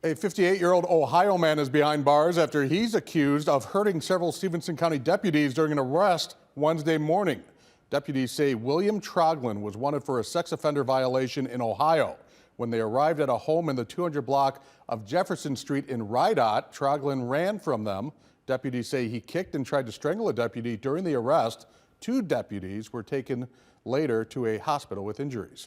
A 58-year-old Ohio man is behind bars after he's accused of hurting several Stephenson County deputies during an arrest Wednesday morning. Deputies say William Troglin was wanted for a sex offender violation in Ohio. When they arrived at a home in the 200 block of Jefferson Street in Rydot, Troglin ran from them. Deputies say he kicked and tried to strangle a deputy during the arrest. Two deputies were taken later to a hospital with injuries.